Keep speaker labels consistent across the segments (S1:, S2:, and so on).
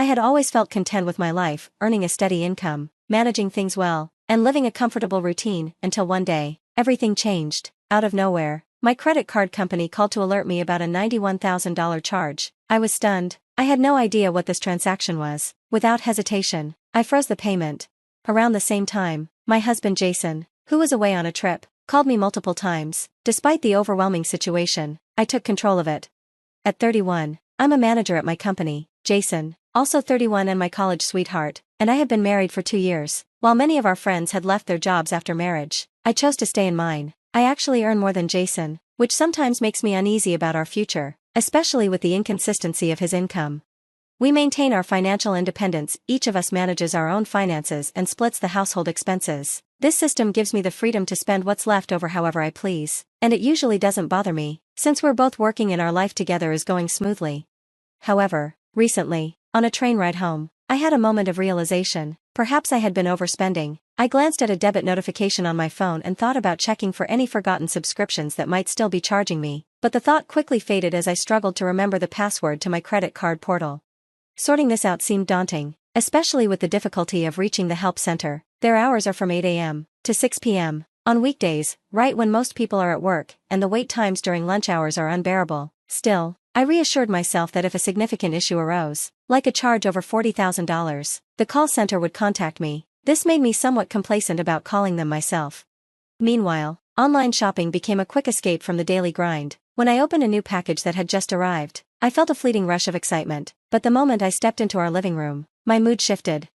S1: had always felt content with my life, earning a steady income, managing things well, and living a comfortable routine, until one day, everything changed. Out of nowhere, my credit card company called to alert me about a $91,000 charge. I was stunned. I had no idea what this transaction was. Without hesitation, I froze the payment. Around the same time, my husband Jason, who was away on a trip, called me multiple times. Despite the overwhelming situation, I took control of it. At 31, I'm a manager at my company. Jason, also 31 and my college sweetheart, and I had been married for 2 years. While many of our friends had left their jobs after marriage, I chose to stay in mine. I actually earn more than Jason, which sometimes makes me uneasy about our future, especially with the inconsistency of his income. We maintain our financial independence, each of us manages our own finances and splits the household expenses. This system gives me the freedom to spend what's left over however I please, and it usually doesn't bother me, since we're both working and our life together is going smoothly. However, recently, on a train ride home, I had a moment of realization. Perhaps I had been overspending. I glanced at a debit notification on my phone and thought about checking for any forgotten subscriptions that might still be charging me, but the thought quickly faded as I struggled to remember the password to my credit card portal. Sorting this out seemed daunting, especially with the difficulty of reaching the help center. Their hours are from 8 a.m. to 6 p.m. on weekdays, right when most people are at work, and the wait times during lunch hours are unbearable. Still, I reassured myself that if a significant issue arose, like a charge over $40,000, the call center would contact me. This made me somewhat complacent about calling them myself. Meanwhile, online shopping became a quick escape from the daily grind. When I opened a new package that had just arrived, I felt a fleeting rush of excitement, but the moment I stepped into our living room, my mood shifted.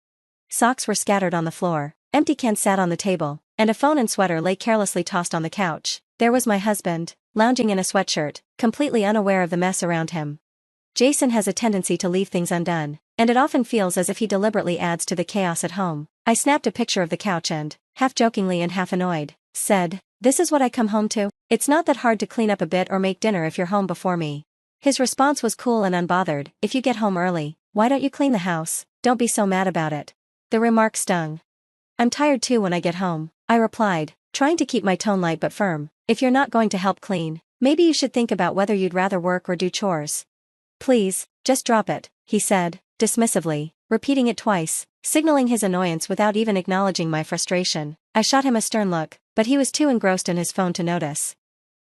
S1: Socks were scattered on the floor, empty cans sat on the table, and a phone and sweater lay carelessly tossed on the couch. There was my husband, lounging in a sweatshirt, completely unaware of the mess around him. Jason has a tendency to leave things undone, and it often feels as if he deliberately adds to the chaos at home. I snapped a picture of the couch and, half jokingly and half annoyed, said, "This is what I come home to? It's not that hard to clean up a bit or make dinner if you're home before me." His response was cool and unbothered. "If you get home early, why don't you clean the house? Don't be so mad about it." The remark stung. "I'm tired too when I get home," I replied, trying to keep my tone light but firm. "If you're not going to help clean, maybe you should think about whether you'd rather work or do chores." "Please, just drop it," he said, dismissively, repeating it twice, signaling his annoyance without even acknowledging my frustration. I shot him a stern look, but he was too engrossed in his phone to notice.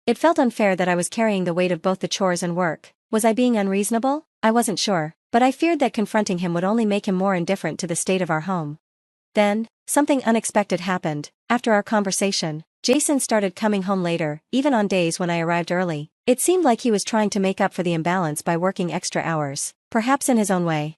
S1: It felt unfair that I was carrying the weight of both the chores and work. Was I being unreasonable? I wasn't sure, but I feared that confronting him would only make him more indifferent to the state of our home. Then, something unexpected happened. After our conversation, Jason started coming home later, even on days when I arrived early. It seemed like he was trying to make up for the imbalance by working extra hours, perhaps in his own way.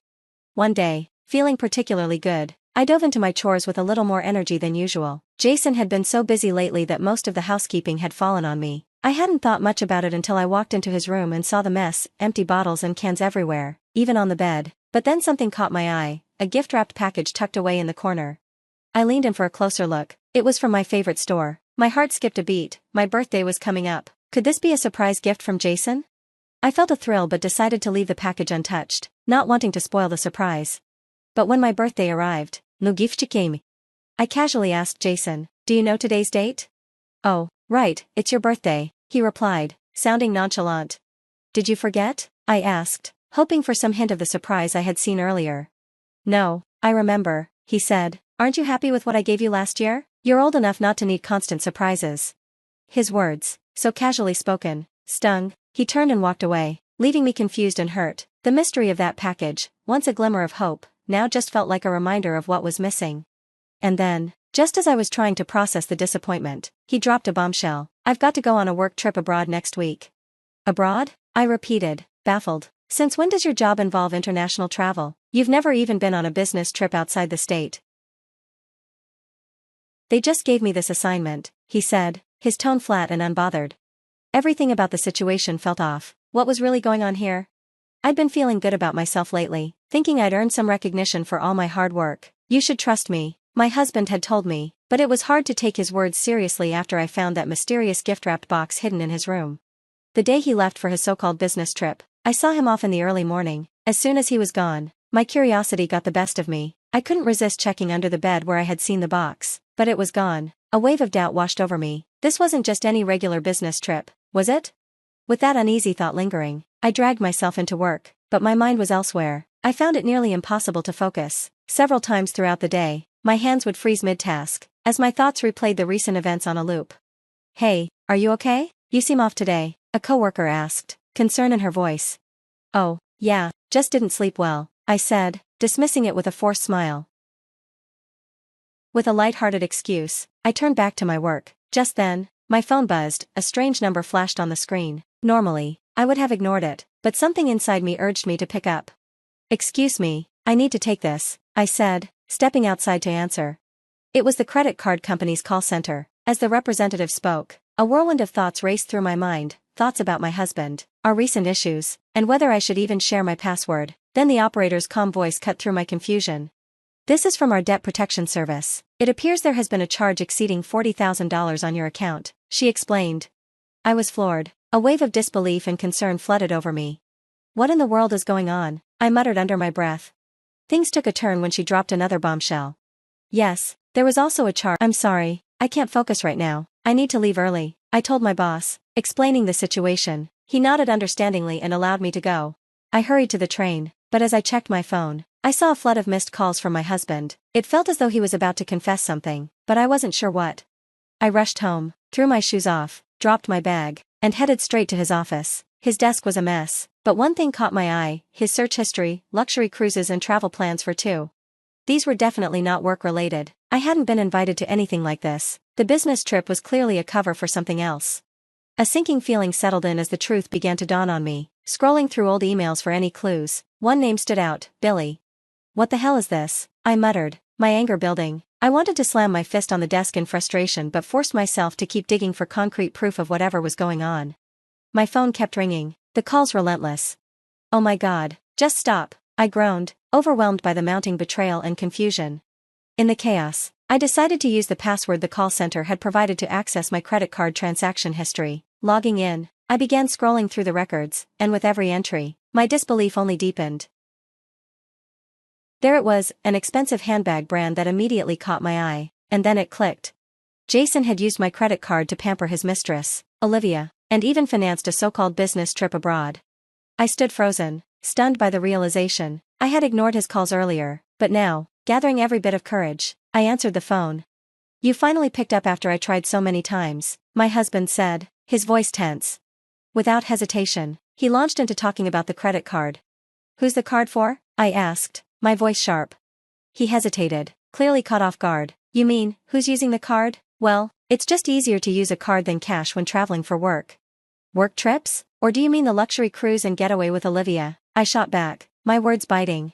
S1: One day, feeling particularly good, I dove into my chores with a little more energy than usual. Jason had been so busy lately that most of the housekeeping had fallen on me. I hadn't thought much about it until I walked into his room and saw the mess, empty bottles and cans everywhere, even on the bed. But then something caught my eye, a gift-wrapped package tucked away in the corner. I leaned in for a closer look. It was from my favorite store. My heart skipped a beat. My birthday was coming up. Could this be a surprise gift from Jason? I felt a thrill but decided to leave the package untouched, not wanting to spoil the surprise. But when my birthday arrived, no gift came. I casually asked Jason, "Do you know today's date?" "Oh, right, it's your birthday," he replied, sounding nonchalant. "Did you forget?" I asked, hoping for some hint of the surprise I had seen earlier. "No, I remember," he said. "Aren't you happy with what I gave you last year? You're old enough not to need constant surprises." His words, so casually spoken, stung. He turned and walked away, leaving me confused and hurt. The mystery of that package, once a glimmer of hope, now just felt like a reminder of what was missing. And then, just as I was trying to process the disappointment, he dropped a bombshell. "I've got to go on a work trip abroad next week." "Abroad?" I repeated, baffled. "Since when does your job involve international travel? You've never even been on a business trip outside the state." "They just gave me this assignment," he said, his tone flat and unbothered. Everything about the situation felt off. What was really going on here? I'd been feeling good about myself lately, thinking I'd earned some recognition for all my hard work. "You should trust me," my husband had told me, but it was hard to take his words seriously after I found that mysterious gift-wrapped box hidden in his room. The day he left for his so-called business trip, I saw him off in the early morning. As soon as he was gone, my curiosity got the best of me. I couldn't resist checking under the bed where I had seen the box, but it was gone. A wave of doubt washed over me. This wasn't just any regular business trip, was it? With that uneasy thought lingering, I dragged myself into work, but my mind was elsewhere. I found it nearly impossible to focus. Several times throughout the day, my hands would freeze mid-task, as my thoughts replayed the recent events on a loop. "Hey, are you okay? You seem off today," a coworker asked, concern in her voice. "Oh, yeah, just didn't sleep well," I said, dismissing it with a forced smile. With a light-hearted excuse, I turned back to my work. Just then, my phone buzzed, a strange number flashed on the screen. Normally, I would have ignored it, but something inside me urged me to pick up. "Excuse me, I need to take this," I said, stepping outside to answer. It was the credit card company's call center. As the representative spoke, a whirlwind of thoughts raced through my mind, thoughts about my husband, our recent issues, and whether I should even share my password. Then the operator's calm voice cut through my confusion. "This is from our debt protection service. It appears there has been a charge exceeding $40,000 on your account," she explained. I was floored. A wave of disbelief and concern flooded over me. "What in the world is going on?" I muttered under my breath. Things took a turn when she dropped another bombshell. "Yes, there was also a charge." "I'm sorry, I can't focus right now. I need to leave early," I told my boss, explaining the situation. He nodded understandingly and allowed me to go. I hurried to the train, but as I checked my phone, I saw a flood of missed calls from my husband. It felt as though he was about to confess something, but I wasn't sure what. I rushed home, threw my shoes off, dropped my bag, and headed straight to his office. His desk was a mess, but one thing caught my eye: his search history, luxury cruises and travel plans for two. These were definitely not work-related. I hadn't been invited to anything like this. The business trip was clearly a cover for something else. A sinking feeling settled in as the truth began to dawn on me. Scrolling through old emails for any clues, one name stood out: Billy. "What the hell is this?" I muttered, my anger building. I wanted to slam my fist on the desk in frustration but forced myself to keep digging for concrete proof of whatever was going on. My phone kept ringing, the calls relentless. "Oh my God, just stop," I groaned, overwhelmed by the mounting betrayal and confusion. In the chaos, I decided to use the password the call center had provided to access my credit card transaction history. Logging in, I began scrolling through the records, and with every entry, my disbelief only deepened. There it was, an expensive handbag brand that immediately caught my eye, and then it clicked. Jason had used my credit card to pamper his mistress, Olivia, and even financed a so-called business trip abroad. I stood frozen, stunned by the realization. I had ignored his calls earlier, but now, gathering every bit of courage, I answered the phone. "You finally picked up after I tried so many times," my husband said, his voice tense. Without hesitation, he launched into talking about the credit card. "Who's the card for?" I asked, my voice sharp. He hesitated, clearly caught off guard. "You mean, who's using the card? Well, it's just easier to use a card than cash when traveling for work." "Work trips? Or do you mean the luxury cruise and getaway with Olivia?" I shot back, my words biting.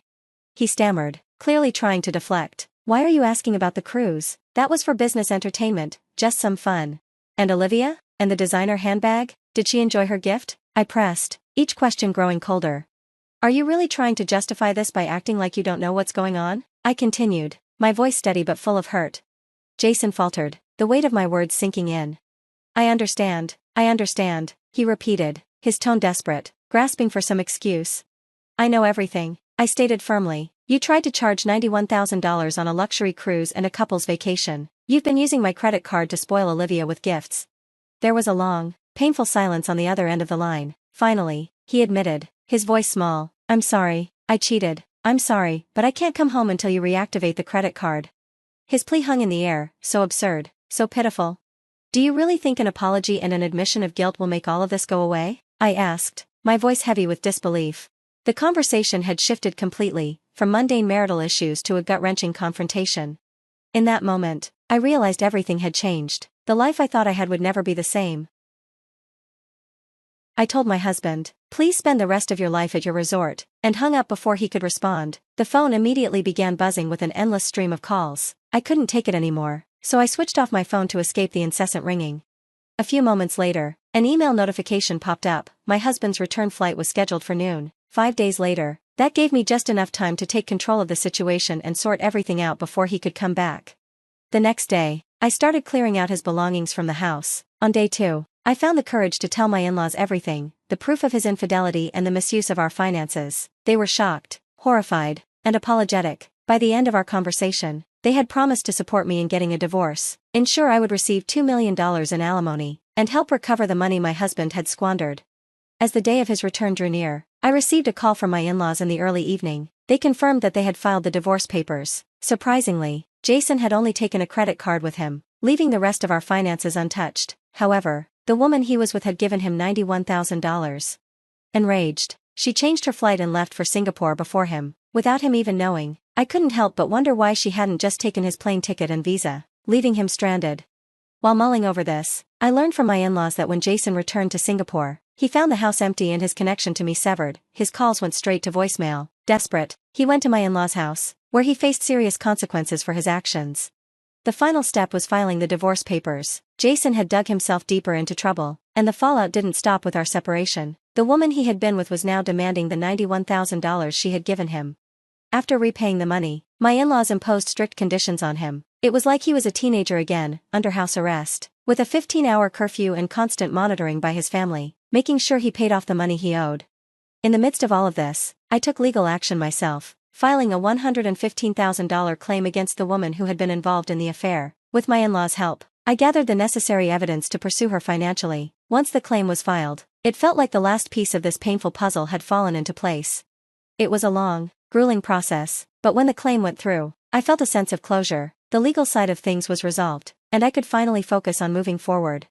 S1: He stammered, clearly trying to deflect. "Why are you asking about the cruise? That was for business entertainment, just some fun." "And Olivia? And the designer handbag? Did she enjoy her gift?" I pressed, each question growing colder. "Are you really trying to justify this by acting like you don't know what's going on?" I continued, my voice steady but full of hurt. Jason faltered, the weight of my words sinking in. I understand," he repeated, his tone desperate, grasping for some excuse. "I know everything," I stated firmly. "You tried to charge $91,000 on a luxury cruise and a couple's vacation. You've been using my credit card to spoil Olivia with gifts." There was a long, painful silence on the other end of the line. Finally, he admitted, his voice small. "I'm sorry, I cheated. I'm sorry, but I can't come home until you reactivate the credit card." His plea hung in the air, so absurd, so pitiful. "Do you really think an apology and an admission of guilt will make all of this go away?" I asked, my voice heavy with disbelief. The conversation had shifted completely, from mundane marital issues to a gut-wrenching confrontation. In that moment, I realized everything had changed. The life I thought I had would never be the same. I told my husband, "Please spend the rest of your life at your resort," and hung up before he could respond. The phone immediately began buzzing with an endless stream of calls. I couldn't take it anymore, so I switched off my phone to escape the incessant ringing. A few moments later, an email notification popped up. My husband's return flight was scheduled for noon. 5 days later. That gave me just enough time to take control of the situation and sort everything out before he could come back. The next day, I started clearing out his belongings from the house. On day 2, I found the courage to tell my in-laws everything, the proof of his infidelity and the misuse of our finances. They were shocked, horrified, and apologetic. By the end of our conversation, they had promised to support me in getting a divorce, ensure I would receive $2 million in alimony, and help recover the money my husband had squandered. As the day of his return drew near, I received a call from my in-laws in the early evening. They confirmed that they had filed the divorce papers. Surprisingly, Jason had only taken a credit card with him, leaving the rest of our finances untouched. However, the woman he was with had given him $91,000. Enraged, she changed her flight and left for Singapore before him, without him even knowing. I couldn't help but wonder why she hadn't just taken his plane ticket and visa, leaving him stranded. While mulling over this, I learned from my in-laws that when Jason returned to Singapore, he found the house empty and his connection to me severed. His calls went straight to voicemail. Desperate, he went to my in-laws' house, where he faced serious consequences for his actions. The final step was filing the divorce papers. Jason had dug himself deeper into trouble, and the fallout didn't stop with our separation. The woman he had been with was now demanding the $91,000 she had given him. After repaying the money, my in-laws imposed strict conditions on him. It was like he was a teenager again, under house arrest, with a 15-hour curfew and constant monitoring by his family, making sure he paid off the money he owed. In the midst of all of this, I took legal action myself, filing a $115,000 claim against the woman who had been involved in the affair. With my in-laws' help, I gathered the necessary evidence to pursue her financially. Once the claim was filed, it felt like the last piece of this painful puzzle had fallen into place. It was a long, grueling process, but when the claim went through, I felt a sense of closure. The legal side of things was resolved, and I could finally focus on moving forward.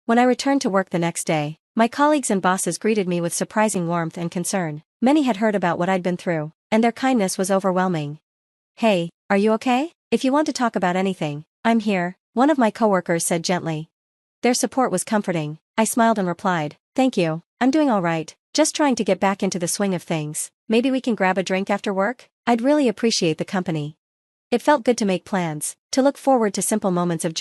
S1: When I returned to work the next day, my colleagues and bosses greeted me with surprising warmth and concern. Many had heard about what I'd been through, and their kindness was overwhelming. "Hey, are you okay? If you want to talk about anything, I'm here," one of my coworkers said gently. Their support was comforting. I smiled and replied, "Thank you, I'm doing all right, just trying to get back into the swing of things. Maybe we can grab a drink after work? I'd really appreciate the company." It felt good to make plans, to look forward to simple moments of joy.